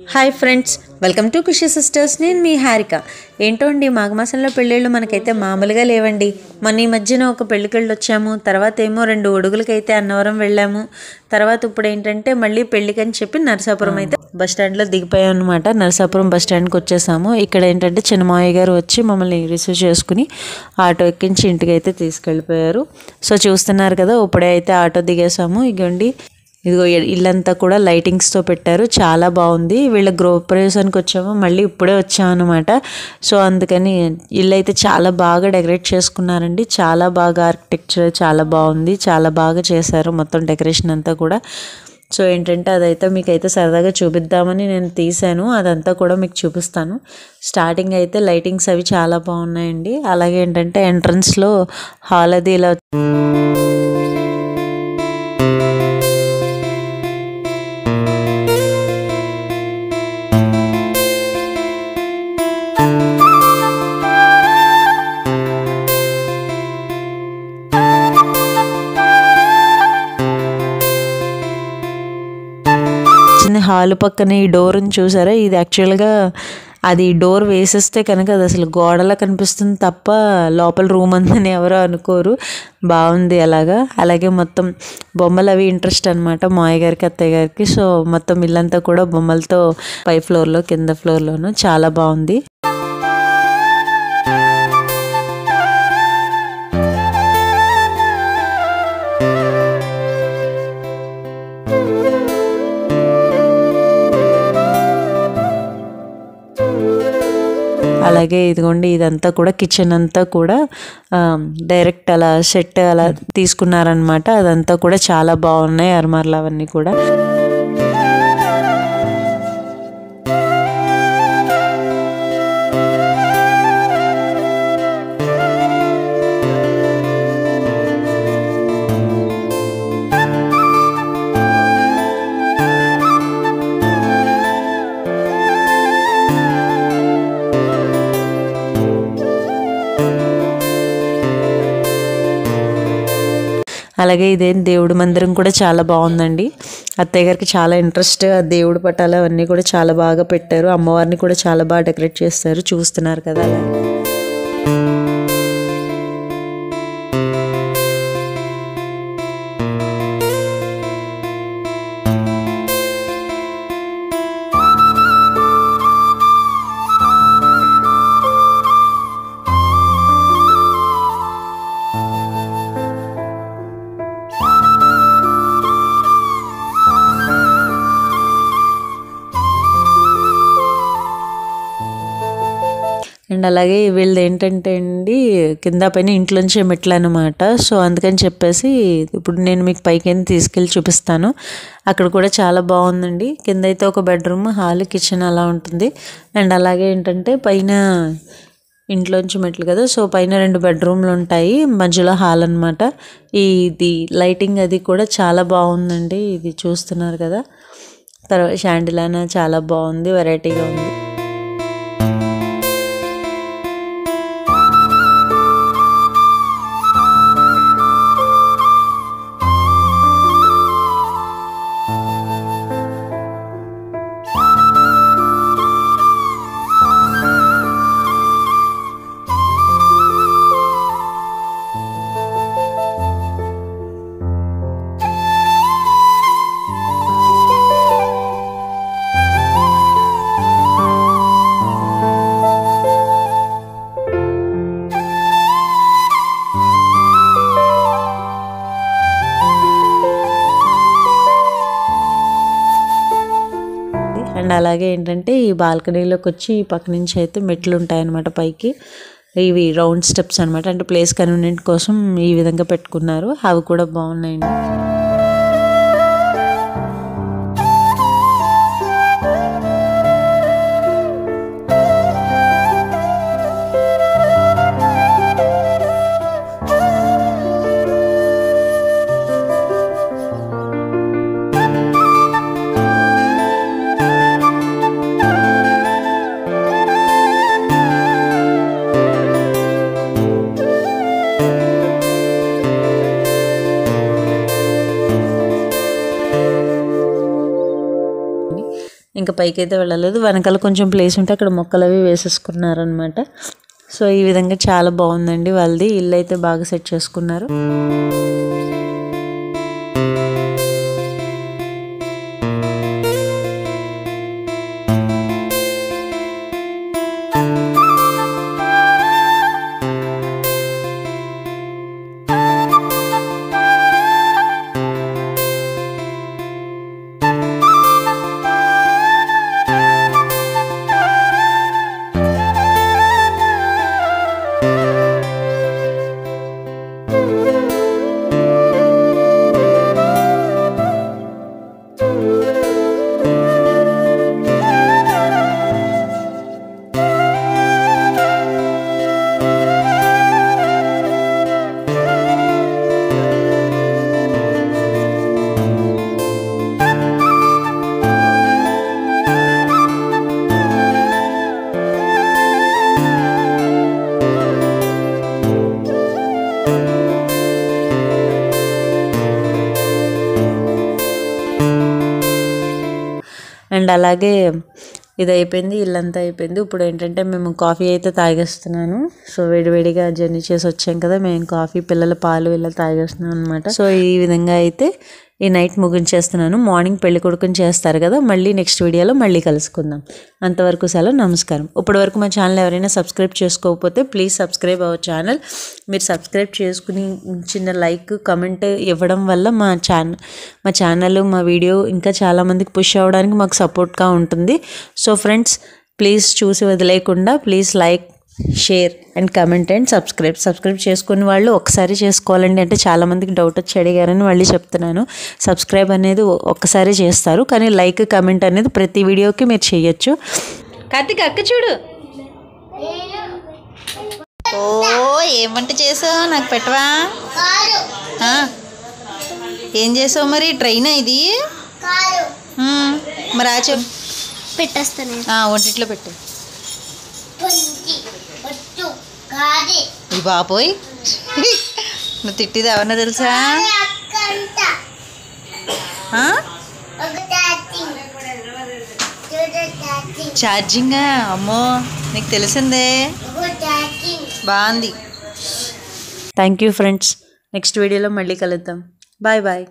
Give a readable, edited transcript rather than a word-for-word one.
Hi friends, welcome to Khushi sisters. నేను మీ హారిక. ఏంటో అండి, మాఘమాసంలో పెళ్ళిళ్ళు మనకైతే మామూలుగా లేవండి. మన ఈ మధ్యన ఒక పెళ్ళికెళ్ళి వచ్చాము, తర్వాత ఏమో 2 ఒడుగులకైతే అన్నవరం వెళ్ళాము. తర్వాత ఇప్పుడు ఏంటంటే మళ్ళీ పెళ్ళికని చెప్పి నరసాపురం అయితే బస్ స్టాండ్లో దిగిపోయాం అనమాట. నరసాపురం బస్ స్టాండ్కి వచ్చేసాము. ఇక్కడ ఏంటంటే చిన్నమావయ్య గారు వచ్చి మమ్మల్ని రిసీవ్ చేసుకుని ఆటో ఎక్కించి ఇంటికి అయితే తీసుకెళ్ళిపోయారు. సో చూస్తున్నారు కదా, ఇప్పుడే అయితే ఆటో దిగేసాము. ఇదిగో ఇల్లంతా కూడా లైటింగ్స్తో పెట్టారు, చాలా బాగుంది. వీళ్ళ గృహప్రవేశానికి వచ్చాము, మళ్ళీ ఇప్పుడే వచ్చాము అనమాట. సో అందుకని ఇల్లు అయితే చాలా బాగా డెకరేట్ చేసుకున్నారండి. చాలా బాగా ఆర్కిటెక్చర్ చాలా బాగుంది, చాలా బాగా చేశారు మొత్తం డెకరేషన్ అంతా కూడా. సో ఏంటంటే అదైతే మీకైతే సరదాగా చూపిద్దామని నేను తీసాను. అదంతా కూడా మీకు చూపిస్తాను. స్టార్టింగ్ అయితే లైటింగ్స్ అవి చాలా బాగున్నాయండి. అలాగే ఏంటంటే ఎంట్రన్స్లో హాల్ అది ఇలా హాల్ పక్కన ఈ డోర్ని చూసారా, ఇది యాక్చువల్గా అది డోర్ వేసేస్తే కనుక అది అసలు గోడలా కనిపిస్తుంది తప్ప లోపల రూమ్ అందని ఎవరో అనుకోరు. బాగుంది అలాగా. అలాగే మొత్తం బొమ్మలు అవి ఇంట్రెస్ట్ అనమాట మావయ్య గారికి అత్తయ్య గారికి. సో మొత్తం ఇల్లంతా కూడా బొమ్మలతో పై ఫ్లోర్లో కింద ఫ్లోర్లోను చాలా బాగుంది. అలాగే ఇదిగోండి, ఇదంతా కూడా కిచెన్ అంతా కూడా డైరెక్ట్ అలా సెట్ అలా తీసుకున్నారనమాట. అదంతా కూడా చాలా బాగున్నాయి అర్మార్లు అవన్నీ కూడా. అలాగే ఇదేం దేవుడి మందిరం కూడా చాలా బాగుందండి. అత్తయ్య గారికి చాలా ఇంట్రెస్ట్. ఆ దేవుడి పటాలు అవన్నీ కూడా చాలా బాగా పెట్టారు. అమ్మవారిని కూడా చాలా బాగా డెకరేట్ చేస్తారు, చూస్తున్నారు కదా. అలా అండ్ అలాగే వీళ్ళది ఏంటంటే అండి, కింద పైన ఇంట్లోంచే మెట్లు అనమాట. సో అందుకని చెప్పేసి ఇప్పుడు నేను మీకు పైకి తీసుకెళ్ళి చూపిస్తాను. అక్కడ కూడా చాలా బాగుందండి. కింద అయితే ఒక బెడ్రూమ్, హాల్, కిచెన్ అలా ఉంటుంది. అండ్ అలాగే ఏంటంటే పైన ఇంట్లోంచి మెట్లు కదా, సో పైన 2 బెడ్రూమ్లు ఉంటాయి, మధ్యలో హాల్ అనమాట. ఇది లైటింగ్ అది కూడా చాలా బాగుందండి. ఇది చూస్తున్నారు కదా. తర్వాత షాండిలానా చాలా బాగుంది, వెరైటీగా ఉంది. అండ్ అలాగే ఏంటంటే ఈ బాల్కనీలోకి వచ్చి ఈ పక్క నుంచి అయితే మెట్లు ఉంటాయన్నమాట పైకి. ఇవి రౌండ్ స్టెప్స్ అనమాట, అంటే ప్లేస్ కన్వీనియంట్ కోసం ఈ విధంగా పెట్టుకున్నారు. అవి కూడా బాగున్నాయండి. ఇంకా పైకి అయితే వెళ్ళలేదు. వెనకాల కొంచెం ప్లేస్ ఉంటే అక్కడ మొక్కలు అవి వేసేసుకున్నారనమాట. సో ఈ విధంగా చాలా బాగుందండి వాళ్ళది. ఇల్లు అయితే బాగా సెట్ చేసుకున్నారు. అండ్ అలాగే ఇది అయిపోయింది, ఇల్లంతా అయిపోయింది. ఇప్పుడు ఏంటంటే మేము కాఫీ అయితే తాగేస్తున్నాను. సో వేడివేడిగా జర్నీ చేసి వచ్చాం కదా, మేము కాఫీ, పిల్లల పాలు ఇలా తాగేస్తున్నాం అనమాట. సో ఈ విధంగా అయితే ఈ నైట్ ముగించేస్తున్నాను. మార్నింగ్ పెళ్లి కొడుకుని చేస్తారు కదా, మళ్ళీ నెక్స్ట్ వీడియోలో మళ్ళీ కలుసుకుందాం. అంతవరకు సెలవు, నమస్కారం. ఇప్పటి వరకు మా ఛానల్ ఎవరైనా సబ్స్క్రైబ్ చేసుకోకపోతే ప్లీజ్ సబ్స్క్రైబ్ అవర్ ఛానల్. మీరు సబ్స్క్రైబ్ చేసుకుని చిన్న లైక్, కమెంట్ ఇవ్వడం వల్ల మా ఛానల్ మా వీడియో ఇంకా చాలామందికి పుష్ అవ్వడానికి మాకు సపోర్ట్గా ఉంటుంది. సో ఫ్రెండ్స్, ప్లీజ్ చూసి వదిలేయకుండా please like, share and comment and subscribe చేసుకుని వాళ్ళు ఒకసారి చేసుకోవాలండి. అంటే చాలామందికి డౌట్ వచ్చి అడిగారని మళ్ళీ చెప్తున్నాను. సబ్స్క్రైబ్ అనేది ఒక్కసారి చేస్తారు, కానీ లైక్, కమెంట్ అనేది ప్రతి వీడియోకి మీరు చేయొచ్చు. కార్తీక్ అక్క చూడు, ఓ ఏం వంట చేసావు నాకు పెట్టవా? ఏం చేసావు మరి? ట్రైన్ ఇది మరి ఆ చెప్పు పెట్టేస్తాను. వంటిట్లో పెట్టు. ఈ బాబోయ్, నువ్వు తిట్టిది ఎవరన్నా తెలుసా? ఛార్జింగా? అమ్మో, నీకు తెలిసిందే. బాగుంది. Thank you friends. నెక్స్ట్ వీడియోలో మళ్ళీ కలుద్దాం. Bye bye.